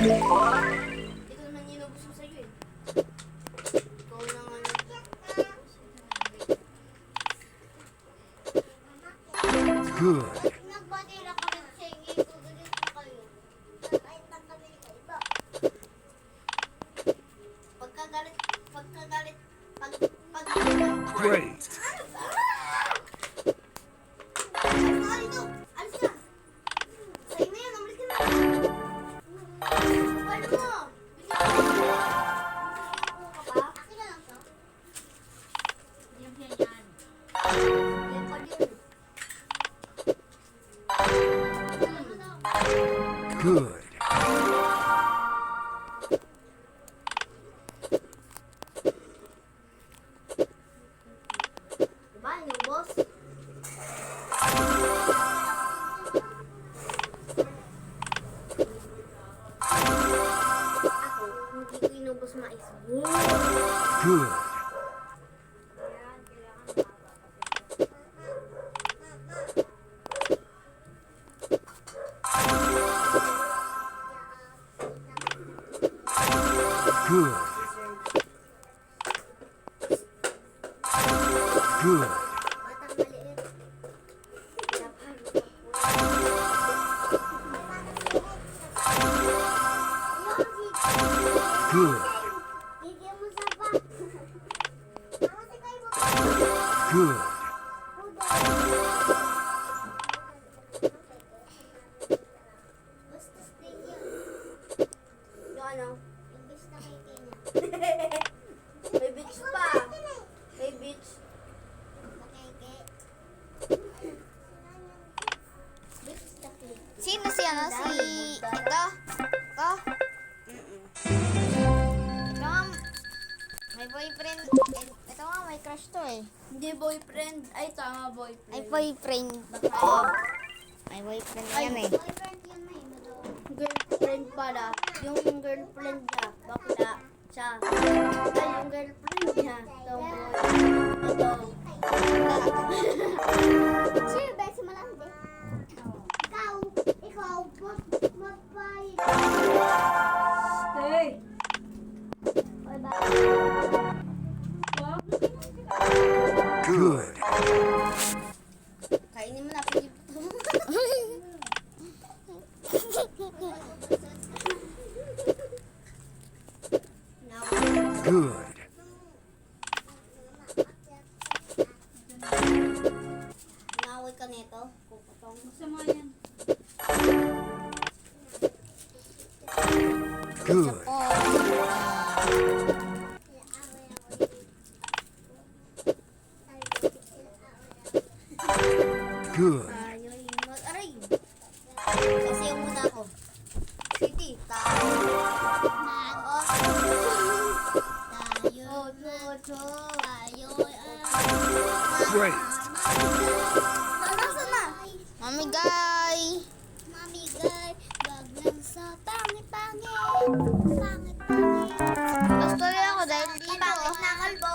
Ito naman inubos ko sa'yo eh. Ikaw na nga Good. Nagbadila ko rin sa inyo, gugulit ko kayo. Kahit ang kami ka iba. pagkagalit, pag Great. alis ka dito! Alis ka! Sa'yo na yan, umalis ka na! Paano mo? Akin na lang to. Yan yan. Yan pa din. Good. Diba, inubos? Ako, hindi ko inubos mais. Good. Good. Good. Batang maliit. Good. Bigyan mo sa pa. Mama, si kayo mo. Good. Basta stay yun. Yung ano? Imbis na kay Kenya. May beach pa. May beach. Nakeke. Beach na kay. Sino si ano? Si... Ito? Ito? Ito nga... May boyfriend. Ito nga, may crush to eh. Hindi boyfriend. Ay, tama boyfriend. May boyfriend. Oo. May boyfriend na yan eh. Boyfriend yun na eh. Girlfriend pala. Yung girlfriend niya. Bakla. Siya. Ay, yung girlfriend niya. Tomboy. Ito. Sino ba si Malande? Ikaw, mapay. Hey! Oy, ba? Good. Kainin mo na. Pili Good. Naway ka nito. Kupatong. Good. Good. Tayo'y mag-aray. Kasi yung muna ako. City. Tayo. Tayo. Great. Nasaan na? Mami guy! Mami, guy, wag lang sa pangit-pangit. Pangit-pangit. Gusto rin ako dahil dito. Pangit na kalbo.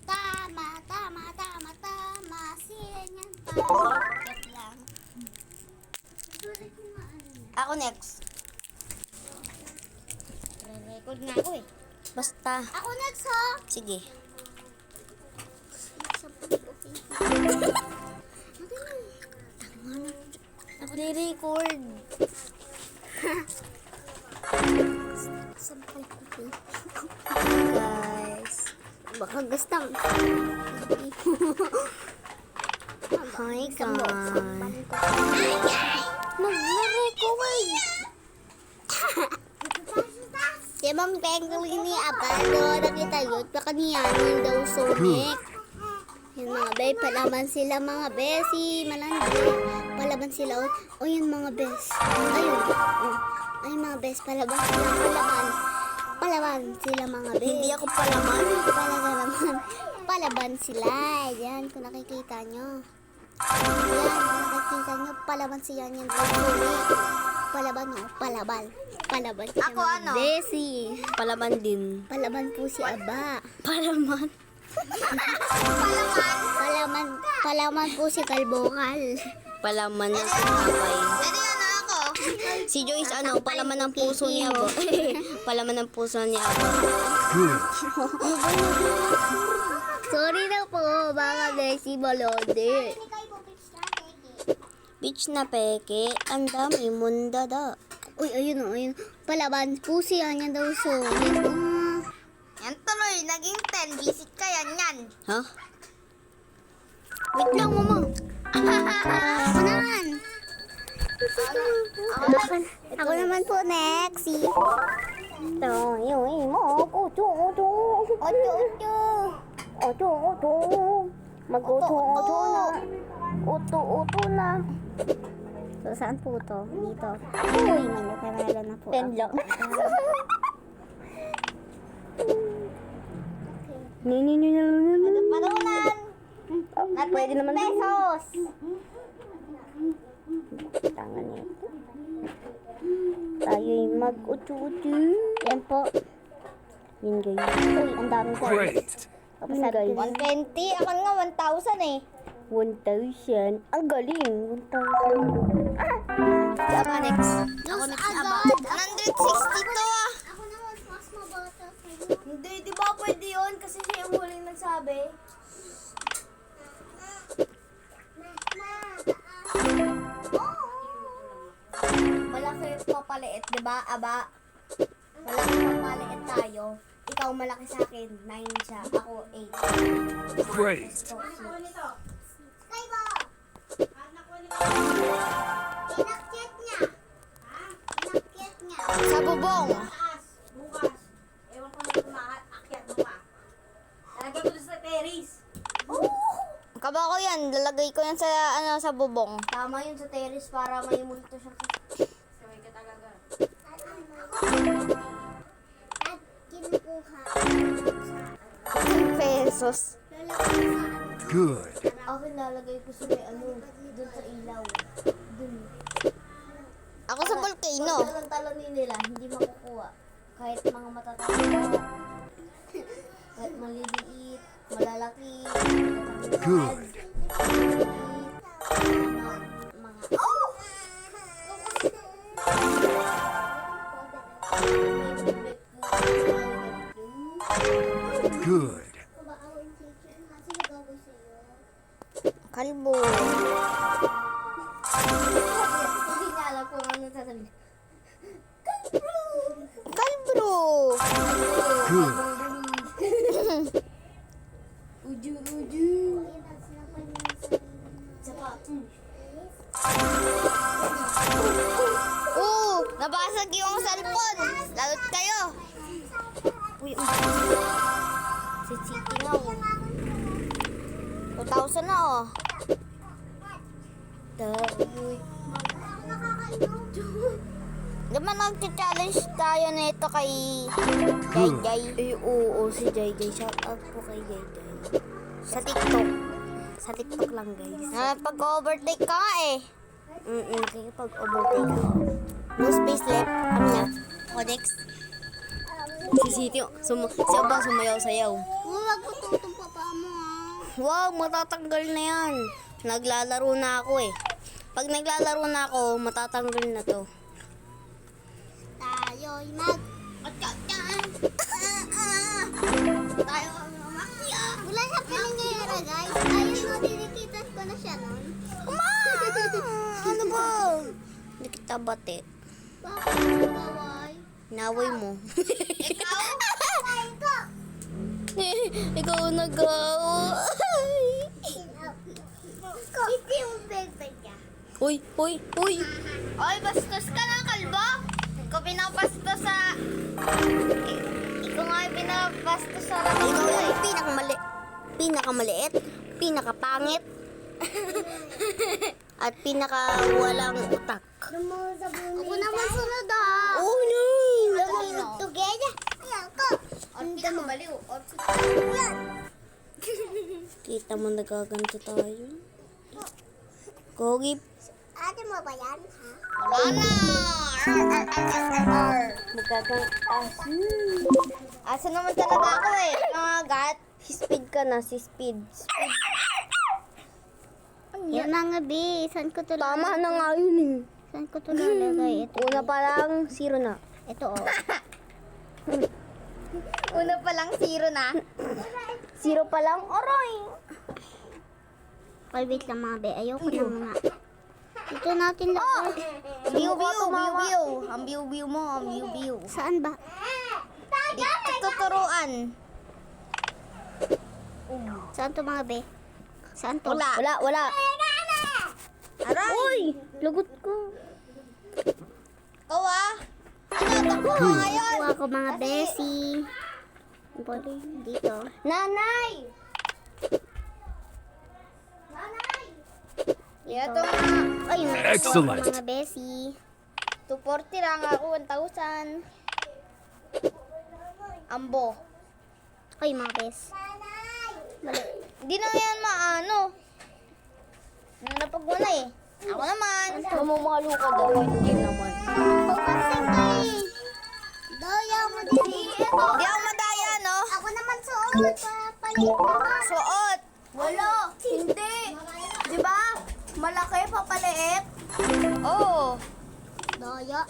Tama. Sila niyan. Pangit lang. Sulit ko nga ano. Ako next. Re-record nga ako eh. Basta. Ako next, ha? Sige. Sa pagpupin. Nagre-record. Sampal ko. Guys. Baka gastang. Hi guys. Nagre-record. Si Ma'am Penguin ni Abado, nakita yun, baka niyanin daw sumek. Yung mga be, palaban sila mga be, si Malandi. Palaban sila, o yun mga bes. Ayun, ay mga bes, palaban sila. Palaban sila mga be. Hindi ako palaman. Palaban sila, yan, kung nakikita nyo. Yan, kung nakikita nyo, palaban siya yan. Palaban o, palaban. Palaban siya Ako, mga ano? besi. Palaman din. Palaban po si Aba. Palaman. Palaman po si Kalbokal. Palaman yung sinapay. Pwede na ako. Si Joyce, palaman ng puso niya po. Palaman ng puso niya po. Good. Sorry na po, mga Bessie Balode. Beach na peke, ang dami munda da. Uy, ayun. Palaban, puso yan daw so. Yan tuloy, naging 10. Visit ka yan. Ha? Wait lang, mama. Ako naman. Ako naman po, Nexie. Tayo mo, oto. Mag-oto na. Oto na. So, saan po to? Dito. Uy, nagkakarala na po. Tenlo. Parunan. Pwede naman. Pesos. Tangan nito. Tayo'y mag-utu-utu. Yan po. Yun guys. Uy, ang dami ko. Great. Tapos guys. 120. Ako nga 1,000 eh. 1,000. Ang galing. 1,000. Tama, next. Ako next aba. 162 ah. Ako naman, mas mabata sa'yo. Hindi, di ba pwede yun? Kasi siya yung huling nagsabi. Malaki papaliit, di ba, aba? Malaki papaliit tayo. Ikaw malaki sa akin, 9 siya. Ako 8. Great. So, Inakyat niya. Sa bubong. Kaba ko yan. Lalagay ko yan sa bubong. tama yun sa terrace para may multo siya. At kinukuha. Pesos. Good. Akin lalagay ko sa may dun sa ilaw. Dun. Ako sa volcano. Pag talon nila, hindi makukuha. Kahit mga matatanda, kahit maliliit, malalaki, Good. Good. Kalbo. Hindi niya alam kung ano sasabihin. Kalbro. Good. Uju. Saka, Nabasag yung cellphone. Lagot kayo. uy. Si Chiki nga, 2,000 na oh. Uy. Di ba nag-challenge tayo nito kay Jay? Eh, oo, si Jay. Shout out po kay Jay. Sa TikTok. Sa TikTok lang, guys. Pag-overtake ka nga eh. Kaya pag overtake ako. No space left. Ano na? O next. Si Siti, siya ba sumayaw-sayaw? Huwag ko tutong papa mo Wow, matatanggal na yan. Naglalaro na ako eh. Pag naglalaro na ako, matatanggal na to. Tayo'y mag... Tayo umakya. Wala siya pinangyayara, guys. Ayun mo, tinikitas ko na siya nun. Ano ba? Hindi kita bate. Bakit nagaway? Naway mo. Ikaw? Ikaw nagawa. Ito yung bag niya. Uy. Oy, bastos ka na, kalbo. Ikaw pinapastos sa... Ikaw nga yung pinapastos sa... Ikaw yung pinakamaliit, pinakapangit, at pinakawalang utak. Ako naman sunod ah. Oh no! Together. Ayan ko. Ang pinakabaliw. Kita mo nagaganto tayo. Gogi, Ate mo ba yan, ha? Wala na! Asa naman talaga ako eh. Mga gat. speed ka na, si speed. Yan na nga, B. Saan ko to Tama na nga yun eh. Saan ko ito lalagay? Ito. Una pa lang, 0 na. Ito oh. Una pa lang 0 na. 0 pa lang, aray! Ay, wait lang mga be. Ayoko na muna. Ito natin lagay. View, view. Ang view mo, ang view. Saan ba? Dito tuturuan. Saan to mga be? Saan to? Wala. Aray! Uy! Lagot ko. Ikaw ah. Ano ba ko ngayon? Kuha ko mga besi. Dito. Nanay! Ito nga. Ay, may Excellent. mga besi. 240 lang ako, 1,000. Ambo. Ay, mga bes. Mali. Hindi na yan maano. Napag mo na eh. Ako naman. Mamumalo ka daw. Hindi naman. Pumasing ka eh. Daya mo din. Hindi ako madaya, no? Ako naman suot. Papalit ka. Suot. Wala! Hindi! Di ba? Malaki, papaliit. Oo. Daya.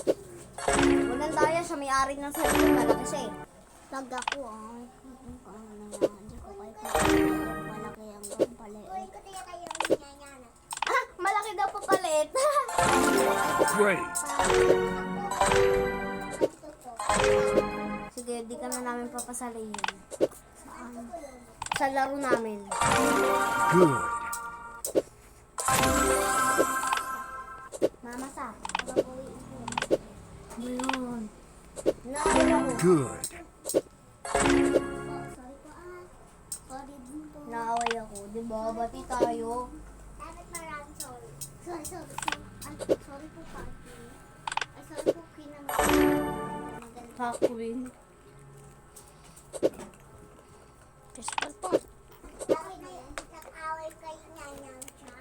Walang daya sa may-ari ng cellphone. Malaki siya eh. Pag ako ah. Hindi ko kayo malaki ang pampalit. Ah, malaki daw papaliit. Great. Sige, di ka na namin papasalayin. Sa laro namin. Good. Mama sa. Ngayon. Naaway ako. Good. Naaway ako. Di ba? Bati tayo. Sorry po, Pati. Ay, sorry po, kinamay. Pakuin. Pistol po. Bakit nag-away kayo niya niyang siya?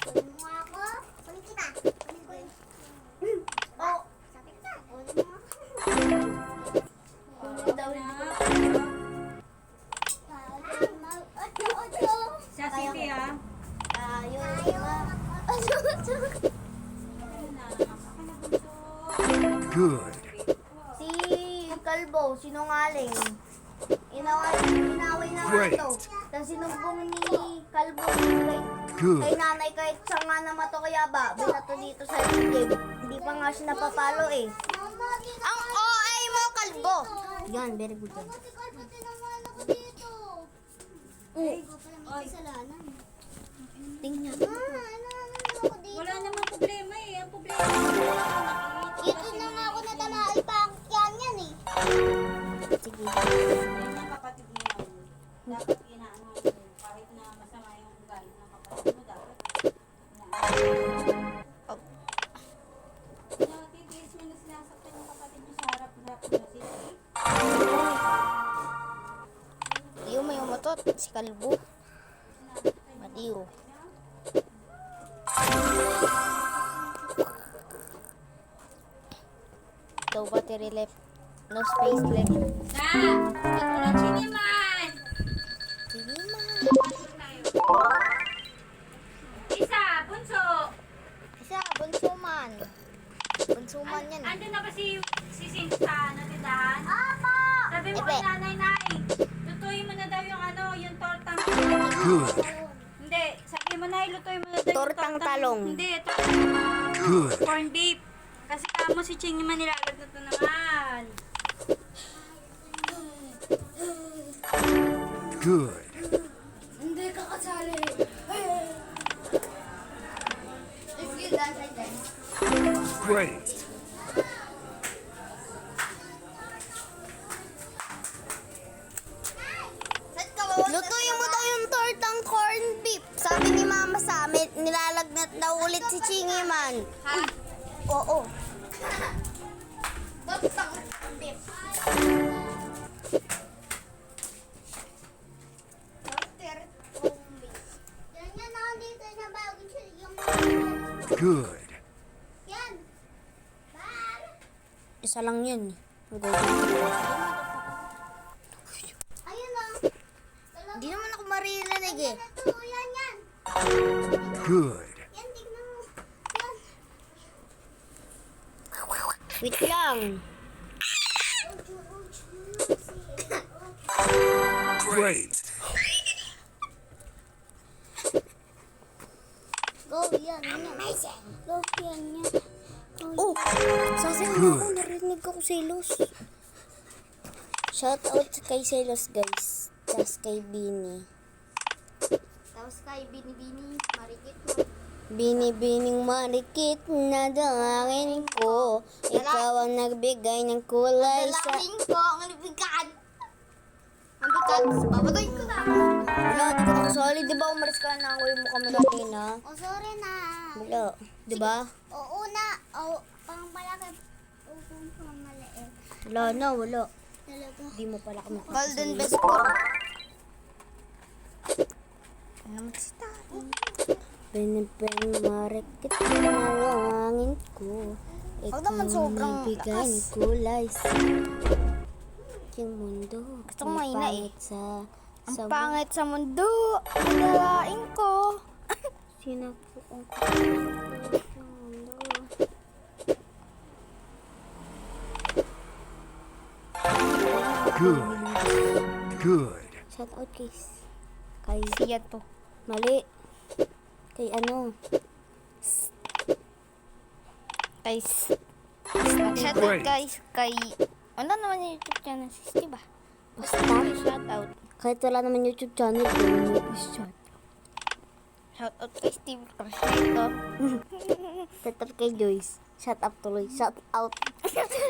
Kunin mo ako? Kunin kita. Kunin ko yun. Oh! Sabi ka. Kunin mo ako. Kunin daw rin. Sa City ah. Tayo. Good. Si Kalbo, sinungaling. Inaway na nga Great. ito. Tapos sinumbong ni Kalbo kay Good. nanay kahit siya nga naman to kaya ba, binato dito sa YouTube. Hindi pa nga siya napapalo eh. Ang OA mo, kalbo. Yan, very good. Yan. Tingnan. Wala namang problema eh. Ang problema Dito na nga ako nadala. Ipakyan yan eh. Sige. yan yung kapatid niya. Dapat inaano mo. Kahit na masama yung ugali ng kapatid mo, dapat natitiis mo na sinasaktan yung kapatid mo sa harap-harap mo. Sige. Tiyo may umatot. Si kalbo. Matiyo. Daw battery left. No space left. Na! Ito na chiniman! Sige ma. Pasok tayo. Isa! Bunso! Isa, bunsuman. Bunsuman yan. eh. Andun na ba si Sin sa natindahan? Apa! Sabi mo Epe. kay nanay-nay, lutuin mo na daw yung tortang Good. Hindi, sabi mo na lutuin mo na daw Tortang talong. Hindi, tortang Good. corn beef. Kasi kamo si Ching naman nilalagnat na naman. Good. Hindi ka kasali. If you dance like that. Great. Lutuin mo daw yung tortang corn beef. Sabi ni mama sa amin, nilalagnat daw ulit si Chingiman. Ha? Oo. Tortang beef. Yan yan ako dito na bago siya yung... Good. Yan. Bar. Isa lang yun. Ayun na. Hindi naman ako maririnig eh. Ito, yan yan. Good. Yan, tignan mo. Yan. Wait lang. Great. Go, yan. Go, yan. Oh, sasayaw na Good. ako. Narinig ako Selos. Shout out kay Selos, guys. Tapos kay Bini. Tapos kay Bini-Bini, marikit mo. Bini-bining marikit na dalangin ko. Ikaw ang nagbigay ng kulay sa... Dalangin ko, ang bigat. Ang bigat, papatuloy ko na. Wala, di ko nakasali. Di ba umalis ka na ako yung mukha mo kanina? Oh, sorry na. Wala. Di ba? Oo na. Oh, pang malaki. Oo, pang maliit. Wala na, wala. Talaga. Di mo pala kami Golden best ko. Ano magsita? Bini-bining marikit na dalangin ko. Ikaw naman ang sobrang nagbigay ng lakas. kulay sa... Yung mundo. Gusto ko mahina eh. Sa Ang pangit sa mundo, nagalain ko. Sinapuan ko sa mundo. Good. Good. Shout out kay Siya to. mali. Kay ano? Guys. Shout out guys kay... Ano naman yung YouTube channel sis, diba? Basta. Shout out. Kahit wala naman YouTube channel, pero shout. Shout out kay Steve Crushito. Shout out kay Joyce. Shout out tuloy. Shout out.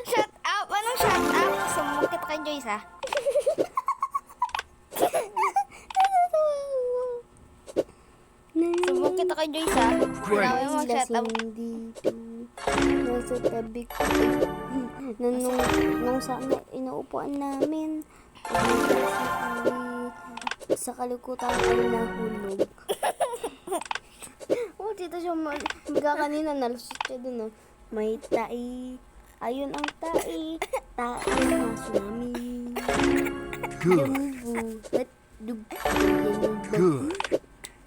Shout out! Anong shout out? Sumukit kay Joyce ha? Sumukit kay Joyce ha? Great. Sabi mo shout out. dito. Nasa tabi ko. Nung sana inuupuan namin. Sa kalikutan ay nahulog. Oh, dito siya mga kanina nalusot siya dun. Oh. May tai. Ayun ang tai. Tai na tsunami. Good. Jambu. At dug. Good.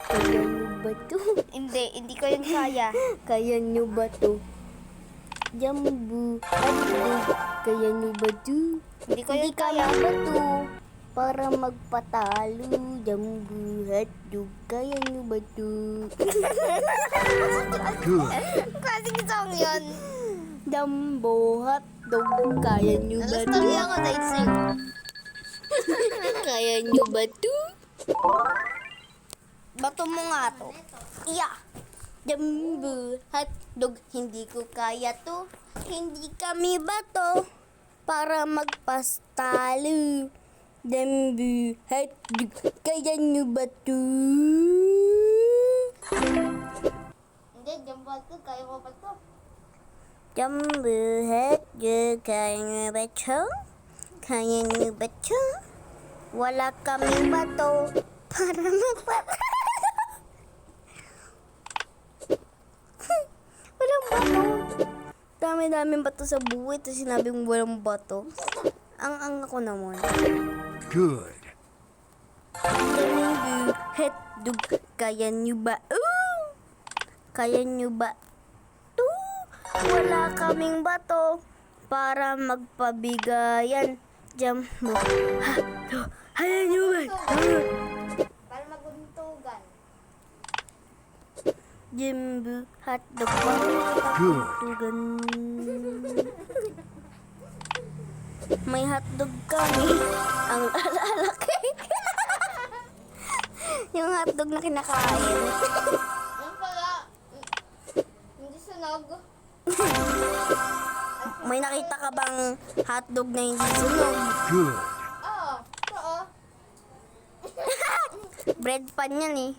Kaya nyo ba to? Hindi ko yun kaya. Kaya nyo ba to? Jambu. At dug. Kaya nyo ba to? Hindi ko yun Hindi kaya kaya. ba to? Para magpatalo. Jambu. At dug. Kaya nyo ba to? Good. Klaseng song yun. Jambu. At dug. Kaya nyo ba to? Nalastan lang ako dahil sa'yo. Kaya nyo ba to? Bato mo nga to. Iya. Jambu, hotdog, hindi ko kaya to. Hindi kami bato para magpastalo. Jambu, hotdog, kaya nyo ba to? Hindi, jambal ko. Kaya mo ba to? Jambu, hotdog, kaya nyo ba to? Kaya nyo ba to? Wala kaming bato para magpatalo. Walang bato. Dami-daming bato sa buhay. Tapos sinabi mong walang bato. Ang ako naman. Good. Jambu, hotdog, kaya nyo ba? Kaya nyo ba? Wala kaming bato para magpabigayan. Jambu, hotdog, kaya nyo ba? Para maguntugan. Jambu, hotdog, Good. tugan. May hotdog kami. Ang lalaki. Yung hotdog na kinakain. Yan pala. Hindi sunog. May nakita ka bang hotdog na hindi sunog? Good. Oo. Oo. Bread pan yan eh.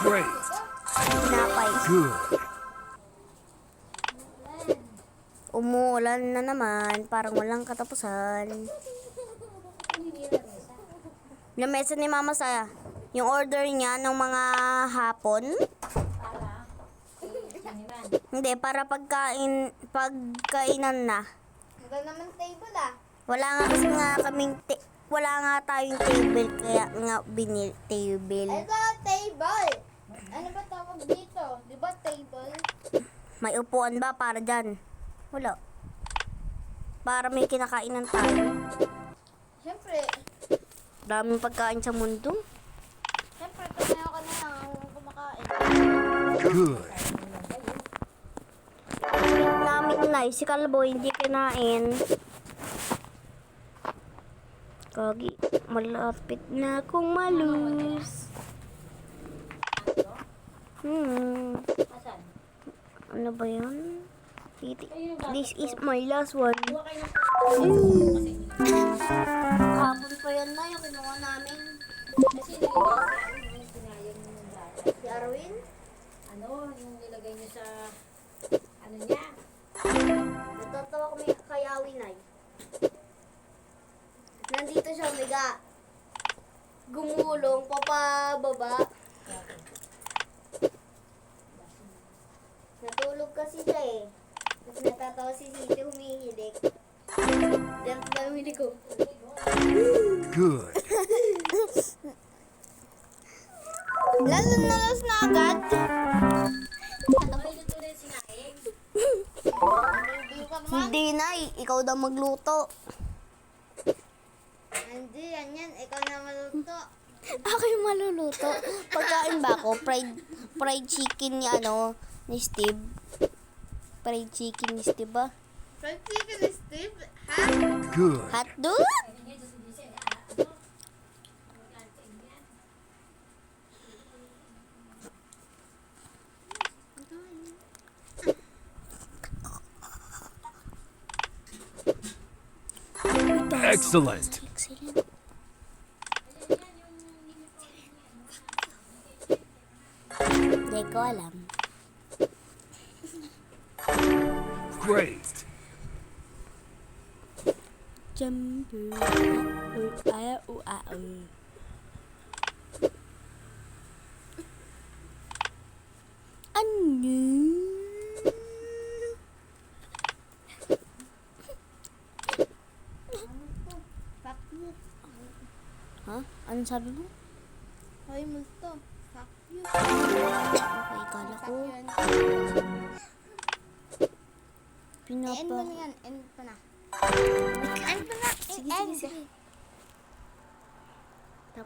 Great. Pinapay. Good. Umuulan na naman. Parang walang katapusan. Lamesa ni Mama sa yung order niya ng mga hapon. Hindi, para pagkainan na. Wala naman table ah. Wala nga kasi nga kaming wala nga tayong table kaya nga binil table. Ito, table. Ano ba tawag dito? Di ba table? May upuan ba para dyan? Wala. Para may kinakainan tayo. Siyempre, Daming pagkain sa mundo. siyempre, kumain ako na lang kumakain. Good. Namin na, si Kalbo hindi kinain. Kagi, malapit na akong malus. Asan? Ano ba yun? This is my last one. Hapon pa yan na yung kinuha namin. Kasi nilagay sinayang yung dati. Si Arwin? Ano, yung nilagay niyo sa, ano niya? Natatawa kami kay Awin ay. Nandito siya, mega. Gumulong, papababa. Natulog kasi siya eh. Tapos natatawa si Siti, humihilik. Diyan pa humihilik ko. Good. Lalo na los na agad. Hindi na ikaw daw magluto. Hindi, yan. Ikaw na maluto. Ako yung maluluto. Pagkain ba ako? Fried chicken ni ni Steve. Fried chicken ni Steve ba? Fried chicken ni Steve? Ha? Good. Hotdog? Excellent. Excellent. Hindi ko alam. Great. Jumbo. Ano? Ha? Anong sabi mo? Hoy, multo. Fuck you. Okay, kala ko. Yan. Pinapa. End mo na yan. End pa na. End pa na. End.